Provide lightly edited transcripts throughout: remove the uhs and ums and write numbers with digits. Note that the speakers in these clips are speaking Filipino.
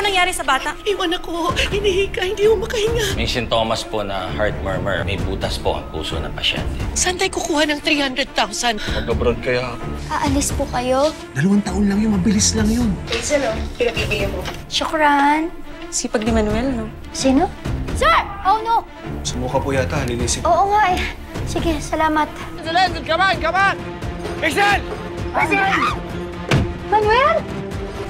po nangyari sa bata? Yung anak ko, hinihika, hindi mo makahinga. May sintomas po na heart murmur. May butas po ang puso ng pasyente. Saan tayo kukuha ng 300,000? Mag-abroad kaya ako. Aalis po kayo? 2 taon lang yun, mabilis lang yun. Hazel, pinag-ibigay mo. Shukran. Sipag ni Manuel, no? Sino? Sir! Oh no! Sumuka po yata, linisin. Oo nga eh. Sige, salamat. Hazel, come on, come on! Hazel! Manuel!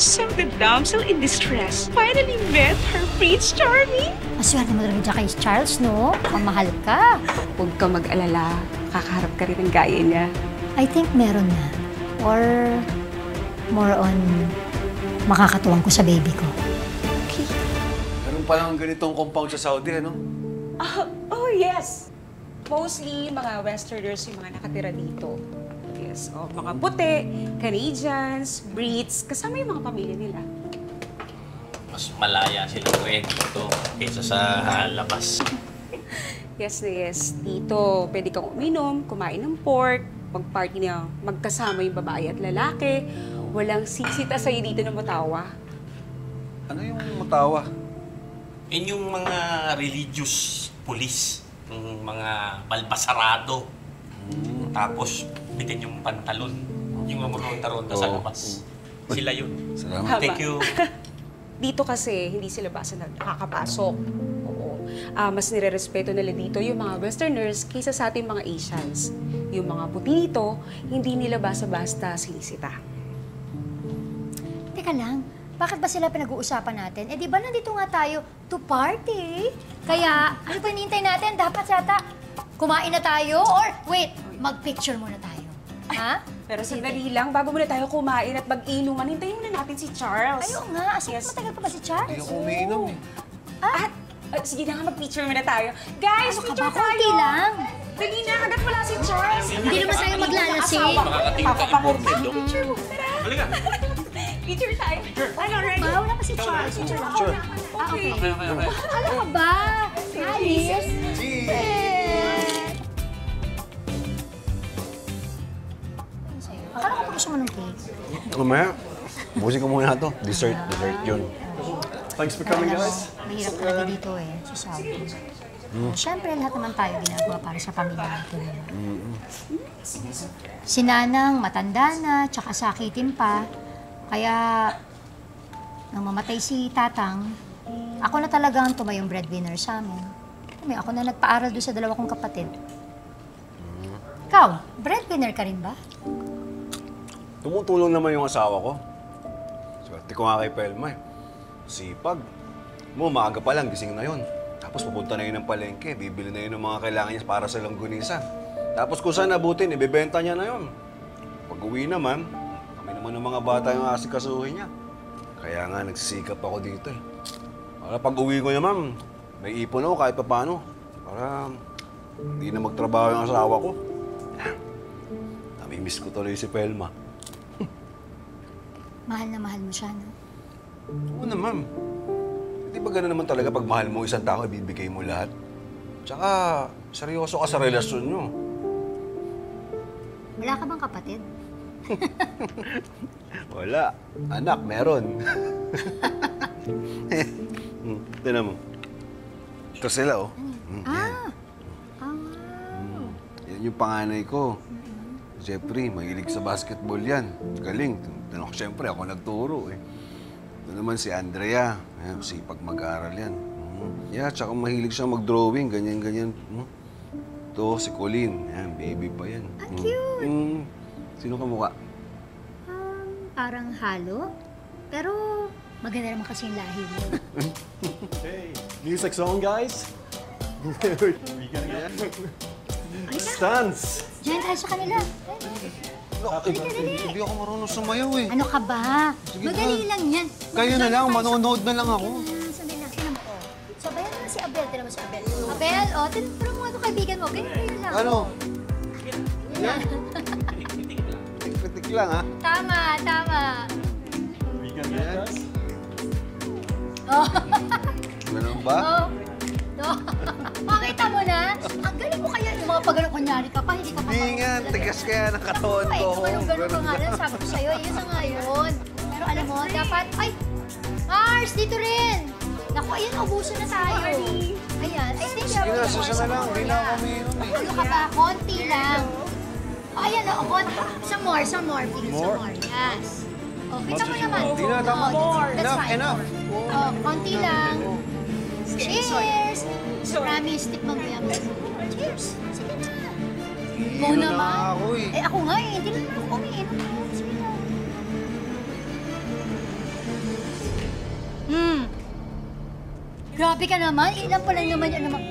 So the damsel in distress finally met her Prince Charming. Maswerte mo talaga dyan kay Charles, no? Mamahal ka. Huwag ka mag-alala. Kakaharap ka rin ng gaya niya. I think meron na. Or more on makakatuwang ko sa baby ko. Meron palang ganitong compound sa Saudi, ano? Oh, yes. Mostly, mga Westerners yung mga nakatira dito. Yes, mga puti, Canadians, Brits, kasama yung mga pamilya nila. Mas malaya silang kwento dito kaysa sa labas. Yes na yes. Dito, pwede kang uminom, kumain ng pork, mag-party na magkasama yung babae at lalaki. Walang sisita sa'yo dito na matawa. Ano yung matawa? Yun yung mga religious police, yung mga balbasarado. Tapos, bitin yung pantalon, yung mamuronta-ronta sa labas. Sila yun. Salamat. Thank you. Dito kasi, hindi sila basta nakakapasok. Oo. Mas nire-respeto nila dito yung mga Westerners kaysa sa ating mga Asians. Yung mga puti dito, hindi nila basta-basta sinisita. Teka lang, bakit ba sila pinag-uusapan natin? Eh di ba nandito nga tayo to party? Kaya, ano pa hinihintay natin? Dapat yata kumain na tayo? Or wait, mag-picture muna tayo. Ha? Pero sandali lang, bago muna tayo kumain at mag-inuman, hintayin muna natin si Charles. Ayaw nga, yes. Matagal pa ba si Charles? Hindi ako umiinom eh. At, sige na nga, mag-picture muna tayo. Guys, Ano ka picture ba? Konti tayo! lang. Dali na, agad wala si Charles. Hindi naman tayo maglalasing. Makakatingin ka imported, no? Picture mo, tara. Halika. Picture tayo. Ano, ready? Ba, wala pa si Charles. Picture lang. Sure. Okay. Okay. Ano ka ba? Alice? Akala ko pa gusto mo ng cake. Mamaya, busin ko muna ito. Dessert yun. Thanks for coming, Alam mo, guys. mahirap talaga dito eh, sa Saudi. Siyempre, lahat naman tayo ginagawa para sa pamilya natin. Si Nanang, matanda na, tsaka sakitin pa. Kaya, nang mamatay si Tatang, ako na talagang tumayong breadwinner sa amin. Ako na nagpaaral doon sa 2 kong kapatid. Ikaw, breadwinner ka rin ba? Tumutulong naman yung asawa ko. Swerte ko nga kay Pelma eh. Sipag. Maaga pa lang, gising na yun. Tapos pupunta na yun ng palengke, bibili na yun ng mga kailangan niya para sa langgunisan. Tapos kung saan nabutin, ibebenta niya na yun. Pag-uwi naman, kami naman ng mga bata yung asikasuhin niya. Kaya nga nagsisikap ako dito eh. Para pag-uwi ko naman, may ipon ako kahit paano. Para hindi na magtrabaho yung asawa ko. Namimiss ko tuloy si Pelma. Mahal na mahal mo siya, no? Oo naman. Di ba gano'n naman talaga pag mahal mo isang tao, ibibigay mo lahat? Tsaka, seryoso ka sa relasyon nyo. Wala ka bang kapatid? Wala. Anak, meron. Tignan mo. Ito sila, oh. Yan yung panganay ko. Jeffrey, mahilig sa basketball yan. Galing. Siyempre, ako nagturo eh. Ito naman si Andrea. Ayan, sipag mag-aaral yan. Yeah, tsaka mahilig siya mag-drawing. Ganyan-ganyan. Ito, si Colleen. Ayan, baby pa yan. Cute! Sino ka mukha? Parang halo. Pero maganda naman kasi yung lahi mo. Hey, music song, guys. Stance. Diyan tayo sa kanila. Hindi ako marunong sumayaw eh. Ano ka ba? Sige Madali lang yan. Kayo na lang, manonood na lang ako. Sandali lang. Tinan mo. Sabayan mo na si Abel. Tinan mo si Abel. Abel, tinuro mo nga itong kaibigan mo. Ganyan lang. Ano? Yan. Tik-tik lang ha. Tama, tama. Ayan. Oh. Ganun ba? Oh. No. Makita mo na? Ang galing mo kaya yung mga pagano kunyari ka pa, hindi ka pa. Hindi nga, tigas kaya ng katawan ko. Ay, kung anong gano'n ka nga lang, sabi ko sa'yo, yun na nga yun. Pero alam mo, dapat, ay, Mars, dito rin! Naku, ayun, ubuso na tayo. Ayan, I think Sige na, sasa na lang. Hindi na ako umiinom eh. Ano ka ba? Konti lang. Oh, ayan, oh, konti. Some more, please. Some more. Yes. Oh, kita mo naman. Hindi na, tama. That's Enough, fine. enough. Oh, konti lang. Cheers! Promise, tip mamaya mo. Cheers! Sige na. Mo Iinom naman. na ako eh. Eh, ako nga eh. Hindi naman ako umiinom. Sige na. Grabe ka naman. Ilan pa lang naman yun naman.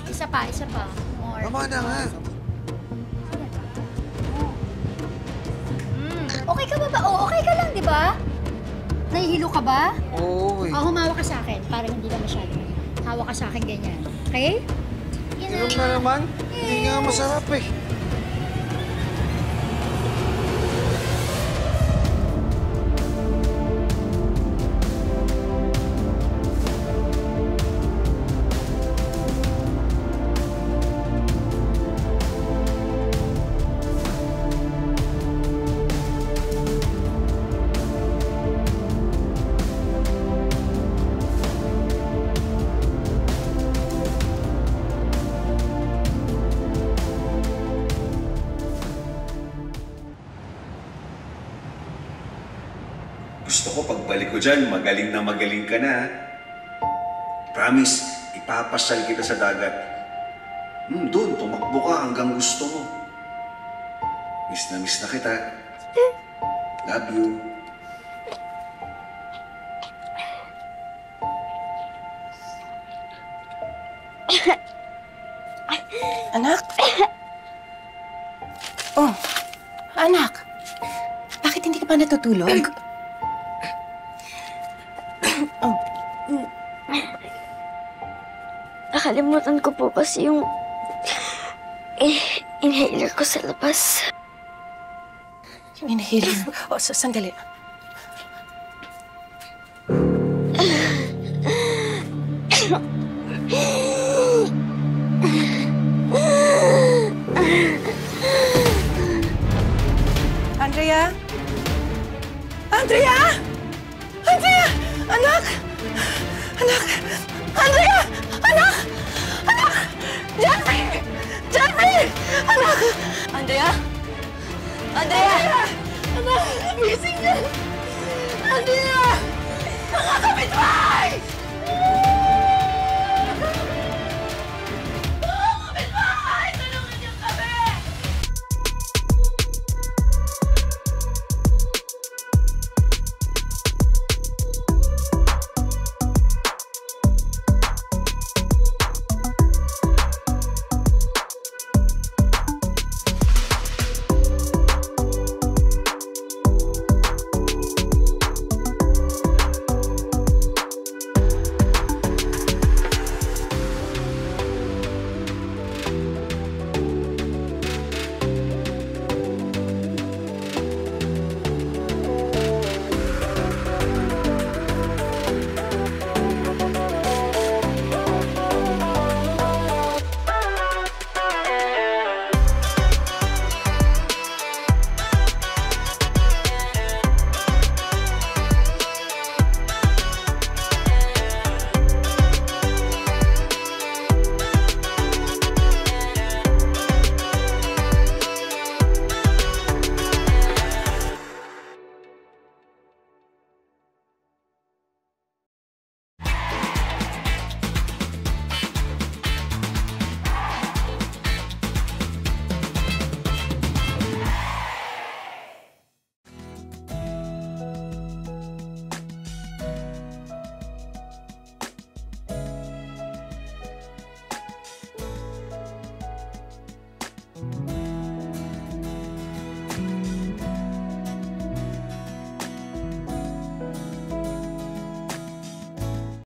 Isa pa. More. Tama na nga. Okay ka ba ba? Oh, okay ka lang, di ba? Nahihilo ka ba? Oo eh. Oh, humawa ka sa akin. Parang hindi ka masyado. Hawak ka sa akin ganyan. Okay? Yan Inom na naman. Hindi nga masarap eh. Gusto ko pagbalik ko dyan, magaling ka na. Promise, ipapasyal kita sa dagat. Doon, tumakbo ka hanggang gusto mo. Miss na kita. Love you. Anak? Oh, anak. Bakit hindi ka pa natutulog? Nakalimutan ko po kasi yung inhaler ko sa labas. Yung inhaler. O, sandali. Andrea? Andrea! Andrea! Anak! Anak! Andrea! Anak! Anak! Jeffrey! Jeffrey! Anak! Andrea? Andrea! Anak! Gising niya! Andrea! Mga kapitbahay!